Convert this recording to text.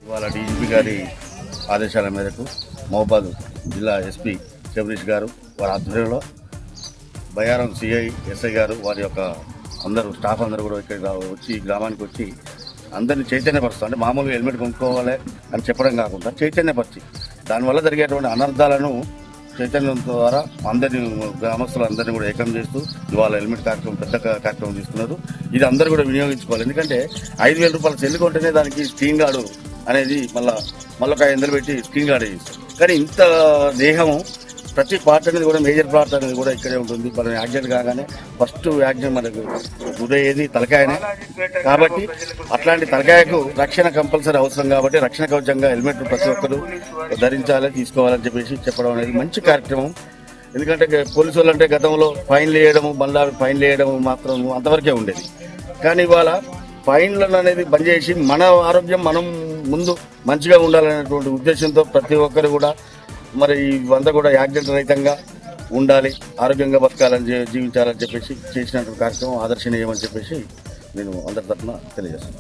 ఇవాళ డీజీపీ గారి ఆదేశాల మేరకు మహబూబాద్ జిల్లా ఎస్పీ శబరీష్ గారు వారి ఆధ్వర్యంలో బయారం సిఐ ఎస్ఐ గారు వారి యొక్క అందరూ స్టాఫ్ అందరూ కూడా ఇక్కడ వచ్చి గ్రామానికి వచ్చి అందరినీ చైతన్యపరుస్తారు. అంటే మామూలుగా హెల్మెట్ కొనుక్కోవాలి అని చెప్పడం కాకుండా చైతన్యపరిచి దానివల్ల జరిగేటువంటి అనర్థాలను చైతన్యం ద్వారా అందరినీ గ్రామస్తులందరినీ కూడా ఏకం చేస్తూ ఇవాళ హెల్మెట్ కార్యక్రమం పెద్ద కార్యక్రమం తీసుకున్నారు. ఇది అందరూ కూడా వినియోగించుకోవాలి. ఎందుకంటే 5,000 రూపాయలు సెల్లు కొంటేనే దానికి స్క్రీన్ గార్డు అనేది మళ్ళీ ఒక 500 పెట్టి స్క్రీన్ గార్డ్ చేస్తారు. కానీ ఇంత దేహం ప్రతి పార్ట్ అనేది కూడా మేజర్ పార్ట్ అనేది కూడా ఇక్కడే ఉంటుంది. మనం యాక్సిడెంట్ కాగానే ఫస్ట్ యాక్సిడెంట్ మనకు ఉదయేది తలకాయనే. కాబట్టి అట్లాంటి తలకాయకు రక్షణ కంపల్సరీ అవసరం. కాబట్టి రక్షణ కవచంగా హెల్మెట్ ప్రతి ఒక్కరు ధరించాలి, తీసుకోవాలని చెప్పేసి చెప్పడం అనేది మంచి కార్యక్రమం. ఎందుకంటే పోలీసు వాళ్ళు అంటే గతంలో ఫైన్లు వేయడము, బండ్ల ఫైన్లు వేయడము మాత్రం అంతవరకే ఉండేది. కానీ ఇవాళ ఫైన్లను అనేది బంద్ చేసి మన ఆరోగ్యం మనం ముందు మంచిగా ఉండాలనేటువంటి ఉద్దేశంతో ప్రతి ఒక్కరు కూడా మరి ఇవంతా కూడా యాక్సిడెంట్ రహితంగా ఉండాలి, ఆరోగ్యంగా బతకాలని జీవించాలని చెప్పేసి చేసినటువంటి కార్యక్రమం ఆదర్శనీయమని చెప్పేసి నేను అందరి తరఫున తెలియజేస్తాను.